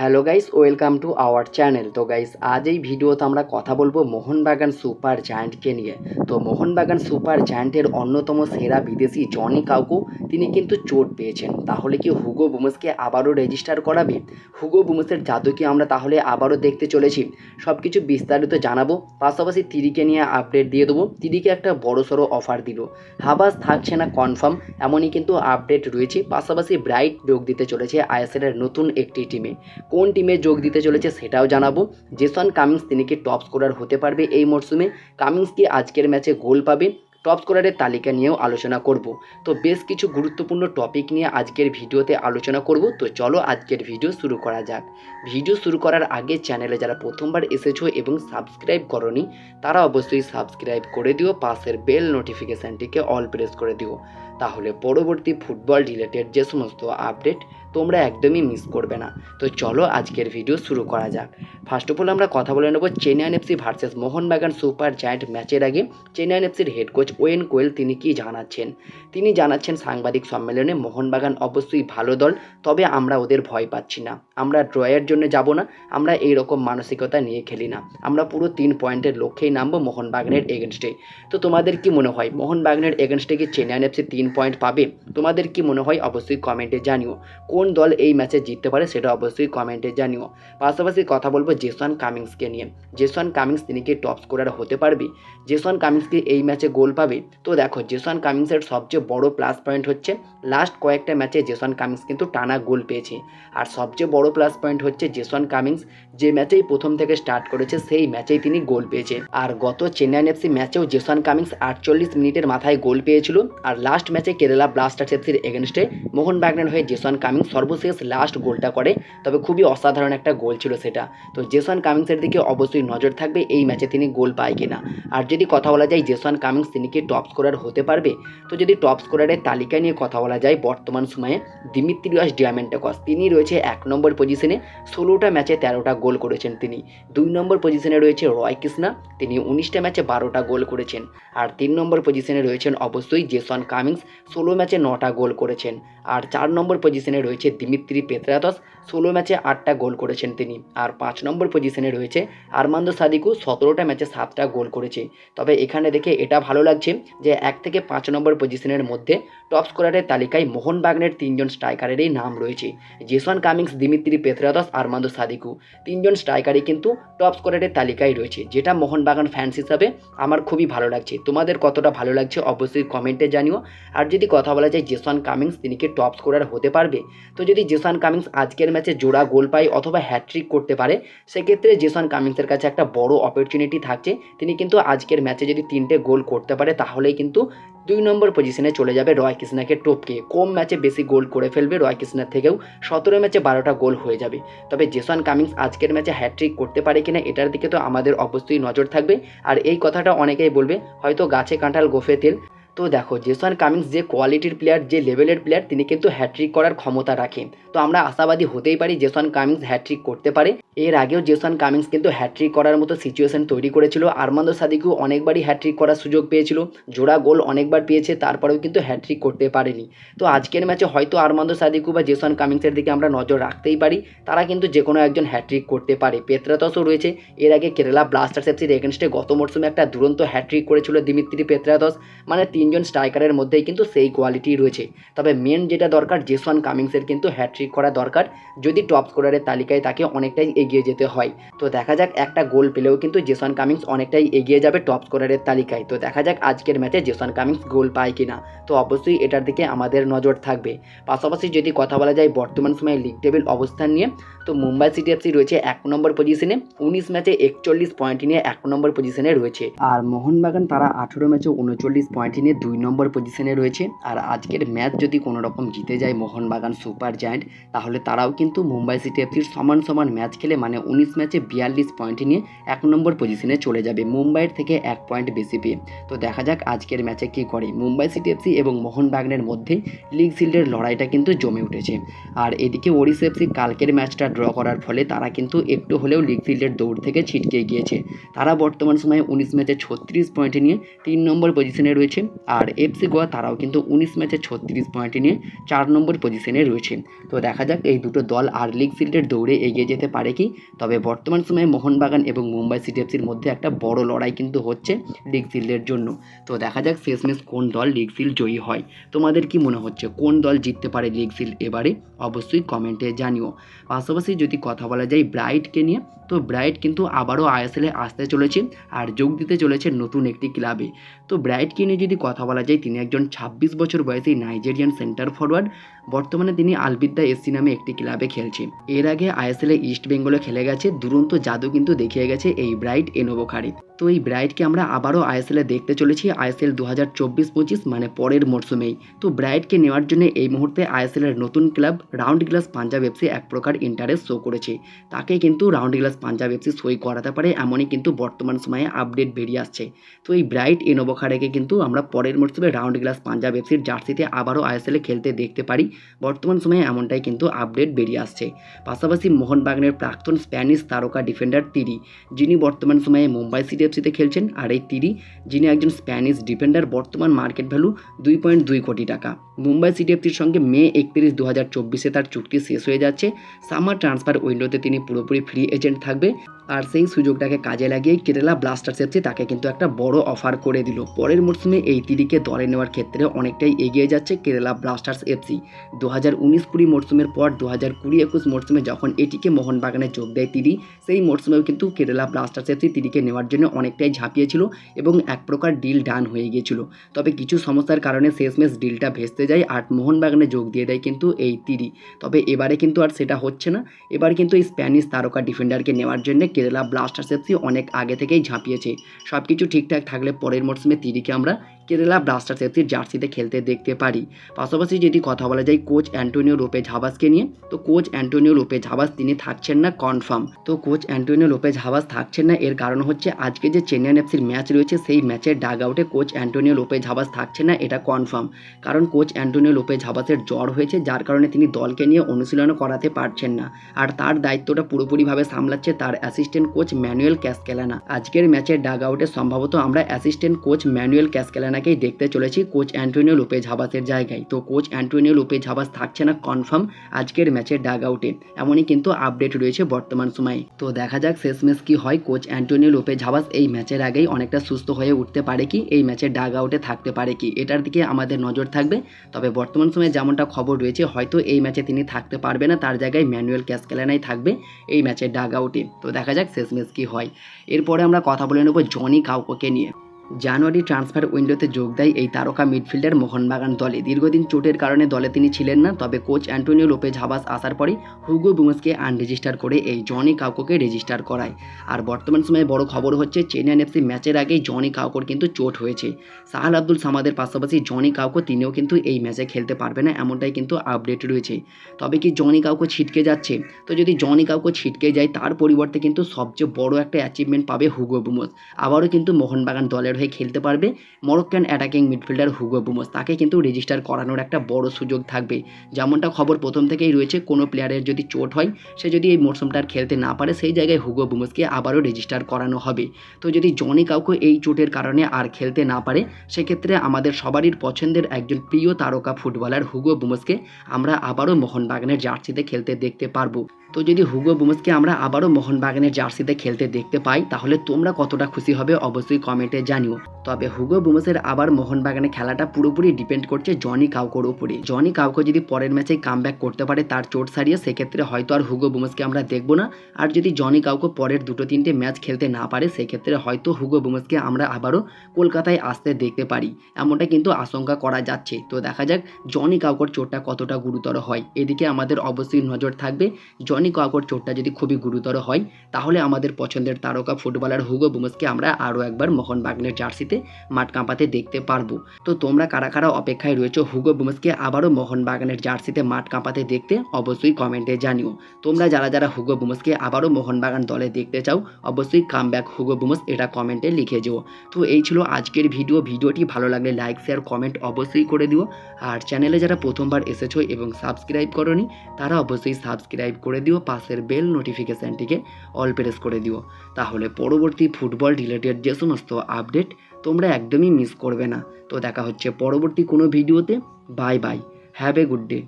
Hello guys, welcome to our channel. তো guys, আজ এই ভিডিওতে আমরা কথা বলবো মোহনবাগান সুপার জায়ান্টকে নিয়ে। তো মোহনবাগান সুপার জায়ান্টের অন্যতম সেরা বিদেশি জনি কাউকো তিনি কিন্তু চোট পেয়েছেন। তাহলে কি হুগো বুমসকে আবারও রেজিস্টার করাবে? হুগো বুমসের জাদু কি আমরা তাহলে আবারও দেখতে চলেছি? সব কিছু বিস্তারিত জানাবো, পাশাপাশি তিরিকে নিয়ে আপডেট দিয়ে দেবো। তিরিকে একটা বড়সড় অফার দিল, হাবাস থাকছে না কনফার্ম, এমনই কিন্তু আপডেট রয়েছে। পাশাপাশি ব্রাইট যোগ দিতে চলেছে আইএসএলের নতুন একটি টিমে। কোন টিমে যোগ দিতে চলেছে সেটাও জানাবো। জেসন কামিন্স তিনি কি টপ স্কোরার হতে পারবে এই মরশুমে? কামিন্স কি আজকের ম্যাচে গোল পাবে? টপ স্কোরারের তালিকা নিয়েও আলোচনা করব। তো বেশ কিছু গুরুত্বপূর্ণ টপিক নিয়ে আজকের ভিডিওতে আলোচনা করব। তো চলো আজকের ভিডিও শুরু করা যাক। ভিডিও শুরু করার আগে চ্যানেলে যারা প্রথমবার এসেছো এবং সাবস্ক্রাইব করনি তারা অবশ্যই সাবস্ক্রাইব করে দিও, পাশের বেল নোটিফিকেশানটিকে অল প্রেস করে দিও, তাহলে পরবর্তী ফুটবল রিলেটেড যে সমস্ত আপডেট তোমরা একদমই মিস করবে না। তো চলো আজকের ভিডিও শুরু করা যাক। ফার্স্ট অফ অল আমরা কথা বলে নেব Chennaiyin FC versus Mohun Bagan super giant ম্যাচের আগে চেন্নাইন এফসির হেড কোচ ওয়েন কোয়েল তিনি কি জানাচ্ছেন? তিনি জানাচ্ছেন সাংবাদিক সম্মেলনে, মোহনবাগান অবশ্যই ভালো দল, তবে আমরা ওদের ভয় পাচ্ছি না। আমরা ড্রয়ের জন্য যাব না, আমরা এই রকম মানসিকতা নিয়ে খেলি না। আমরা পুরো 3 পয়েন্টের লক্ষ্যেই নামবো মোহনবাগানের এগেনস্টে। তো তোমাদের কি মনে হয় মোহনবাগানের এগেনস্টে কি চেন্নাইন এফসি 3 পয়েন্ট পাবে? তোমাদের কি মনে হয় অবশ্যই কমেন্টে জানিও। কোন দল এই ম্যাচে জিততে পারে সেটা অবশ্যই কমেন্টে জানিও। পাশাপাশি কথা বলবো জেসন কামিন্সকে নিয়ে। জেসন কামিন্স তিনি কি টপ স্কোরার হতে পারবে? জেসন কামিন্স কি এই ম্যাচে গোল পাবে? তো দেখো, জেসন কামিন্সের সবচেয়ে বড় প্লাস পয়েন্ট হচ্ছে লাস্ট কয়েকটা ম্যাচে জেসন কামিন্স কিন্তু টানা গোল পেয়েছে। আর সবচেয়ে বড় প্লাস পয়েন্ট হচ্ছে জেসন কামিন্স যে ম্যাচেই প্রথম থেকে স্টার্ট করেছে সেই ম্যাচেই তিনি গোল পেয়েছে। আর গত চেন্নাইন এফসি ম্যাচেও জেসন কামিন্স 48 মিনিটের মাথায় গোল পেয়েছিল। আর লাস্ট ম্যাচে কেরালা ব্লাস্টার্স এফসির এগেনস্টে মোহনবাগানের হয়ে জেসন কামিন্স সর্বশেষ লাস্ট গোলটা করে, তবে খুবই অসাধারণ একটা গোল ছিল সেটা। তো জেসন কামিন্সের দিকে অবশ্যই নজর থাকবে এই ম্যাচে তিনি গোল পায় কিনা। আর যদি কথা বলা যায় জেসন কামিন্স তিনি কি টপ স্কোরার হতে পারবে, তো যদি টপ স্কোরারের তালিকা নিয়ে কথা বলা যায় বর্তমান সময়ে দিমিত্রিয়াস ডিয়ামেন্টাকস তিনি রয়েছে 1 নম্বর পজিশনে, 16টা ম্যাচে 13টা গোল করেছেন তিনি। 2 নম্বর পজিশনে রয়েছে রয় কৃষ্ণা, তিনি 19টা ম্যাচে 12টা গোল করেছেন। আর 3 নম্বর পজিশনে রয়েছেন অবশ্যই জেসন কামিন্স, 16 ম্যাচে 9টা গোল করেছেন। আর 4 নম্বর পজিশনে রয়েছে দিমিত্রি পেত্রাতস, 16 ম্যাচে 8টা গোল করেছেন তিনি। আর 5 নম্বর পজিশনে রয়েছে আর্মান্দো সাদিকু, 17টা ম্যাচে 7টা গোল করেছে। তবে এখানে দেখে এটা ভালো লাগছে যে 1 থেকে 5 নম্বর পজিশনের মধ্যে টপ স্কোরারের তালিকায় মোহনবাগানের 3 জন স্ট্রাইকারেরই নাম রয়েছে। Jason Cummins, Dimitri Petratos, Armando Sadiku, 3 জন স্ট্রাইকারই কিন্তু টপ স্কোরারের তালিকায় রয়েছে, যেটা মোহনবাগান ফ্যান্স হিসাবে আমার খুবই ভালো লাগছে। তোমাদের কতটা ভালো লাগছে অবশ্যই কমেন্টে জানিও। আর যদি কথা বলা যায় জেসন কামিন্স তিনি কি টপ স্কোরার হতে পারবে, তো যদি জেসন কামিন্স আজকের ম্যাচে জোড়া গোল পায় অথবা হ্যাট্রিক করতে পারে, সেক্ষেত্রে জেসন কামিন্সের কাছে একটা বড় অপরচুনিটি থাকছে। তিনি কিন্তু আজকের ম্যাচে যদি 3টে গোল করতে পারে তাহলেই কিন্তু 2 নম্বর পজিশনে চলে যাবে রয় কৃষ্ণাকে টপকে। কম ম্যাচে বেশি গোল করে ফেলবে রয় কৃষ্ণার থেকেও, 17 ম্যাচে 12টা গোল হয়ে যাবে। তবে জেসন কামিন্স আজকের ম্যাচে হ্যাট্রিক করতে পারে কিনা এটার দিকে তো আমাদের অবশ্যই নজর থাকবে। আর এই কথাটা অনেকেই বলবে হয়তো গাছে কাঁঠাল গোফে তেল। তো দেখো, জেসন কামিন্স যে কোয়ালিটির প্লেয়ার, যে লেভেলের প্লেয়ার, তিনি কিন্তু হ্যাট্রিক করার ক্ষমতা রাখে। তো আমরা আশাবাদী হতেই পারি জেসন কামিন্স হ্যাট্রিক করতে পারে। এর আগেও জেসন কামিন্স কিন্তু হ্যাট্রিক করার মতো সিচুয়েশন তৈরি করেছিল। আর্মান্দো সাদিকু অনেকবারই হ্যাট্রিক করার সুযোগ পেয়েছিল, জোড়া গোল অনেকবার পেয়েছে, তারপরেও কিন্তু হ্যাট্রিক করতে পারেনি। তো আজকের ম্যাচে হয়তো আর্মান্দো সাদিকু বা জেসন কামিন্সের দিকে আমরা নজর রাখতেই পারি, তারা কিন্তু যে কোনো একজন হ্যাট্রিক করতে পারে। পেত্রাতসও রয়েছে, এর আগে কেরালা ব্লাস্টার্স এফসির এগেনস্টে গত মরশুমে একটা দুরন্ত হ্যাট্রিক করেছিল দিমিত্রি পেত্রাতস। মানে 3 জন স্ট্রাইকারের মধ্যেই কিন্তু সেই কোয়ালিটি রয়েছে। তবে মেন যেটা দরকার জেসন কামিন্সের কিন্তু হ্যাট্রিক করা দরকার, যদি টপ স্কোরারের তালিকায় তাকে অনেকটাই এগিয়ে যেতে হয়। তো দেখা যাক, একটা গোল পেলেও কিন্তু জেসন কামিন্স অনেকটাই এগিয়ে যাবে টপ স্কোরারের তালিকায়। তো দেখা যাক আজকের ম্যাচে জেসন কামিন্স গোল পায় কিনা, তো অবশ্যই এটার দিকে আমাদের নজর থাকবে। পাশাপাশি যদি কথা বলা যায় বর্তমান সময়ে লিগ টেবিল অবস্থান নিয়ে, তো মুম্বাই সিটি এফসি রয়েছে 1 নম্বর পজিশনে, 19 ম্যাচে 41 পয়েন্ট নিয়ে 1 নম্বর পজিশনে রয়েছে। আর মোহনবাগান তারা 18 ম্যাচে 39 পয়েন্ট নিয়ে 2 নম্বর পজিশনে রয়েছে। আর আজকের ম্যাচ যদি কোনো রকম জিতে যায় মোহনবাগান সুপার জায়ান্ট, তাহলে তারাও কিন্তু মুম্বাই সিটি এফসির সমান সমান ম্যাচ খেলে, মানে 19 ম্যাচে 42 পয়েন্ট নিয়ে 1 নম্বর পজিশনে চলে যাবে, মুম্বাইয়ের থেকে 1 পয়েন্ট বেশি পেয়ে। তো দেখা যাক আজকের ম্যাচে কী করে। মুম্বাই সিটি এফসি এবং মোহনবাগানের মধ্যে লিগ শিল্ডের লড়াইটা কিন্তু জমে উঠেছে। আর এদিকে ওড়িশা এফসি কালকের ম্যাচটা ড্র করার ফলে তারা কিন্তু একটু হলেও লিগ শিল্ডের দৌড় থেকে ছিটকে গিয়েছে। তারা বর্তমান সময়ে 19 ম্যাচে 36 পয়েন্ট নিয়ে 3 নম্বর পজিশনে রয়েছে। আর এফসি গোয়া তারাও কিন্তু 19 ম্যাচে 36 পয়েন্ট নিয়ে 4 নম্বর পজিশনে রয়েছেন। তো দেখা যাক এই দুটো দল আর লিগ শিল্ডের দৌড়ে এগিয়ে যেতে পারে কি। তবে বর্তমান সময়ে মোহনবাগান এবং মুম্বাই সিটি এফসির মধ্যে একটা বড় লড়াই কিন্তু হচ্ছে লিগ শিল্ডের জন্য। তো দেখা যাক শেষমেশ কোন দল লিগ শিল্ড জয়ী হয়। তোমাদের কি মনে হচ্ছে কোন দল জিততে পারে লিগ শিল্ড এবারে? অবশ্যই কমেন্টে জানিও। পাশাপাশি যদি কথা বলা যায় ব্রাইটকে নিয়ে, তো ব্রাইট কিন্তু আবারও আইএসএলে আসতে চলেছে আর যোগ দিতে চলেছে নতুন একটি ক্লাবে। তো ব্রাইটকে নিয়ে যদি কথা বলা যায়, তিনি একজন 26 বছর বয়সী নাইজেরিয়ান সেন্টার ফরওয়ার্ড। বর্তমানে তিনি আলবিদ্যা এসসি নামে একটি ক্লাবে খেলছে। এর আগে আইএসএলে ইস্ট বেঙ্গলে খেলে গেছে, দুরন্ত জাদু কিন্তু দেখিয়ে গেছে এই ব্রাইট এনোভোখারে। তো এই ব্রাইটকে আমরা আবারও আইএসএলে দেখতে চলেছি আইএসএল 2024-25 মানে পরের মরশুমেই। তো ব্রাইটকে নেওয়ার জন্য এই মুহূর্তে আইএসএলের নতুন club round glass Punjab FC এক প্রকার ইন্টারেস্ট শো করেছে। তাকে কিন্তু রাউন্ড গ্লাস পাঞ্জাব এফসি সই করাতে পারে, এমনই কিন্তু বর্তমান সময়ে আপডেট বেরিয়ে আসছে। তো এই ব্রাইট এনোভোখারেকে কিন্তু আমরা পরের মরশুমে রাউন্ড গ্লাস পাঞ্জাব এফসির জার্সিতে আবারও আইএসএলে খেলতে দেখতে পারি। বর্তমান সময়ে এমনটাই কিন্তু আপডেট বেরিয়ে আসছে। পাশাপাশি মোহনবাগানের প্রাক্তন স্প্যানিশ তারকা ডিফেন্ডার তিরি, যিনি বর্তমান সময়ে মুম্বাই সিটি এফসিতে খেলছেন। আর এই তিরি, যিনি একজন স্প্যানিশ ডিফেন্ডার, বর্তমান মার্কেট ভ্যালু 2.2 কোটি টাকা। মুম্বাই সিটি এফসির সঙ্গে মে 31, 2024 তার চুক্তি শেষ হয়ে যাচ্ছে। সামার ট্রান্সফার উইন্ডোতে তিনি পুরোপুরি ফ্রি এজেন্ট থাকবে। আর সেই সুযোগটাকে কাজে লাগিয়ে কেরালা ব্লাস্টার্স এফসি তাকে কিন্তু একটা বড় অফার করে দিল। পরের মরশুমে এই তিরিকে দলে নেওয়ার ক্ষেত্রে অনেকটাই এগিয়ে যাচ্ছে কেরালা ব্লাস্টার্স এফসি। 2019-20 মরশুমের পর 2020-21 মরশুমে যখন এটিকে মোহনবাগানে যোগ দেয় তিরি, সেই মরশুমেও কিন্তু কেরালা ব্লাস্টার্স এফসি তিরিকে নেওয়ার জন্য অনেকটাই ঝাঁপিয়েছিল এবং এক প্রকার ডিল ডান হয়ে গিয়েছিল। তবে কিছু সমস্যার কারণে শেষমেশ ডিলটা ভেস্তে যায় আর মোহনবাগানে যোগ দিয়ে দেয় কিন্তু এই তিরি। তবে এবারে কিন্তু আর সেটা হচ্ছে না। এবার কিন্তু এই স্প্যানিশ তারকা ডিফেন্ডারকে নেওয়ার জন্য কেরালা ব্লাস্টার্স এফসি অনেক আগে থেকেই ঝাঁপিয়েছে। সব কিছু ঠিকঠাক থাকলে পরের মরশুমে তিরিকে আমরা কেরালা ব্লাস্টার্স এফসির জার্সিতে খেলতে দেখতে পারি। পাশাপাশি যদি কথা বলা যায় কোচ অ্যান্টোনিও লোপেজ হাবাসকে নিয়ে, তো কোচ অ্যান্টোনিও লোপেজ হাবাস তিনি থাকছেন না কনফার্ম। তো কোচ অ্যান্টোনিও লোপেজ হাবাস থাকছেন না, এর কারণ হচ্ছে আজকে যে চেন্নাই এফসির ম্যাচ রয়েছে সেই ম্যাচের ডাগ আউটে কোচ অ্যান্টোনিও লোপেজ হাবাস থাকছে না, এটা কনফার্ম। কারণ কোচ অ্যান্টোনিও লোপেজ হাবাসের জ্বর হয়েছে, যার কারণে তিনি দলকে নিয়ে অনুশীলনও করাতে পারছেন না। আর তার দায়িত্বটা পুরোপুরিভাবে সামলাচ্ছে তার অ্যাসিস্ট্যান্ট কোচ ম্যানুয়েল ক্যাসকেলানা। আজকের ম্যাচের ডাগ আউটে সম্ভবত আমরা অ্যাসিস্ট্যান্ট কোচ ম্যানুয়েল ক্যাসকেলানাকেই দেখতে চলেছি কোচ অ্যান্টোনিও লোপেজ হাবাসের জায়গায়। তো কোচ অ্যান্টোনিও লোপেজ হাবাস থাকছে না কনফার্ম আজকের ম্যাচের ডাগ আউটে, এমনই কিন্তু আপডেট রয়েছে বর্তমান সময়ে। তো দেখা যাক শেষমেশ কি হয়। কোচ অ্যান্টোনিও লোপেজ হাবাস এই ম্যাচের আগেই অনেকটা সুস্থ হয়ে উঠতে পারে কি, এই ম্যাচের ডাগ আউটে থাকতে পারে কি, এটার দিকে আমাদের নজর থাকবে। তবে বর্তমান সময়ে যেমনটা খবর রয়েছে হয়তো এই ম্যাচে তিনি থাকতে পারবে না, তার জায়গায় ম্যানুয়েল ক্যাসকেলানাই থাকবে এই ম্যাচের ডাগ আউটে। তো দেখা যাক শেষমেশ কি হয়। এরপরে আমরা কথা বলে নেব জনি কাউকোকে নিয়ে। জানুয়ারি ট্রান্সফার উইন্ডোতে যোগ দেয় এই তারকা মিডফিল্ডার মোহনবাগান দলে। দীর্ঘদিন চোটের কারণে দলে তিনি ছিলেন না, তবে কোচ অ্যান্টোনিও লোপেজ হাবাস আসার পরে হুগো বুমসকে আনরেজিস্টার করে এই জনি কাউকোকে রেজিস্টার করায়। আর বর্তমান সময়ে বড় খবর হচ্ছে চেন্নাই এফসি ম্যাচের আগেই জনি কাউকোর কিন্তু চোট হয়েছে। সাহাল আব্দুল সামাদের পাশাপাশি জনি কাউকো তিনিও কিন্তু এই ম্যাচে খেলতে পারবে না, এমনটাই কিন্তু আপডেট রয়েছে। তবে কি জনি কাউকো ছিটকে যাচ্ছে? তো যদি জনি কাউকো ছিটকে যায় তার পরিবর্তে কিন্তু সবচেয়ে বড় একটা অ্যাচিভমেন্ট পাবে হুগো বুমস। আবারও কিন্তু মোহনবাগান দলের হয়ে খেলতে পারবে মরক্কান অ্যাটাকিং মিডফিল্ডার হুগো বুমস। তাকে কিন্তু রেজিস্টার করানোর একটা বড় সুযোগ থাকবে। যেমনটা খবর প্রথম থেকেই রয়েছে, কোনো প্লেয়ারের যদি চোট হয়, সে যদি এই মরশুমটার খেলতে না পারে, সেই জায়গায় হুগো বুমসকে আবারও রেজিস্টার করানো হবে। তো যদি জনি কাউকে এই চোটের কারণে আর খেলতে না পারে, সেক্ষেত্রে আমাদের সবারই পছন্দের একজন প্রিয় তারকা ফুটবলার হুগো বুমসকে আমরা আবারও মোহনবাগানের জার্সিতে খেলতে দেখতে পারবো। তো যদি হুগো বুমসকে আমরা আবারও মোহনবাগানের জার্সিতে খেলতে দেখতে পাই, তাহলে তোমরা কতটা খুশি হবে অবশ্যই কমেন্টে জানিও। তবে হুগো বুমসের আবার মোহনবাগানে খেলাটা পুরোপুরি ডিপেন্ড করছে জনি কাউকোর উপরে। জনি কাউকো যদি পরের ম্যাচেই কামব্যাক করতে পারে তার চোট সারিয়ে, সেক্ষেত্রে হয়তো আর হুগো বুমসকে আমরা দেখবো না। আর যদি জনি কাউকো পরের 2-3টে ম্যাচ খেলতে না পারে, সেক্ষেত্রে হয়তো হুগো বুমসকে আমরা আবারও কলকাতায় আসতে দেখতে পারি, এমনটা কিন্তু আশঙ্কা করা যাচ্ছে। তো দেখা যাক জনি কাউকোর চোটটা কতটা গুরুতর হয়, এদিকে আমাদের অবশ্যই নজর থাকবে। জনি কাউকোর চোটটা যদি খুবই গুরুতর হয়, তাহলে আমাদের পছন্দের তারকা ফুটবলার হুগো বুমসকে আমরা আরও একবার মোহনবাগানের জার্সিতে মাঠ কাঁপাতে দেখতে পারবো। তো তোমরা কারা কারা অপেক্ষায় রয়েছো হুগো বুমসকে আবারও মোহনবাগানের জার্সিতে মাঠ কাঁপাতে দেখতে, অবশ্যই কমেন্টে জানিও। তোমরা যারা যারা হুগো বুমসকে আবারও মোহনবাগান দলে দেখতে চাও, অবশ্যই কামব্যাক হুগো বুমস এটা কমেন্টে লিখে যেও। তো এই ছিল আজকের ভিডিওটি ভালো লাগলে লাইক শেয়ার কমেন্ট অবশ্যই করে দিও। আর চ্যানেলে যারা প্রথমবার এসেছো এবং সাবস্ক্রাইব করোনি, তারা অবশ্যই সাবস্ক্রাইব করে দিও, পাশের বেল নোটিফিকেশানটিকে অল প্রেস করে দিও। তাহলে পরবর্তী ফুটবল রিলেটেড যে সমস্ত আপডেট তোমরা একদমই মিস করবে না। তো দেখা হচ্ছে পরবর্তী কোনো ভিডিওতে। Bye bye, have a good day.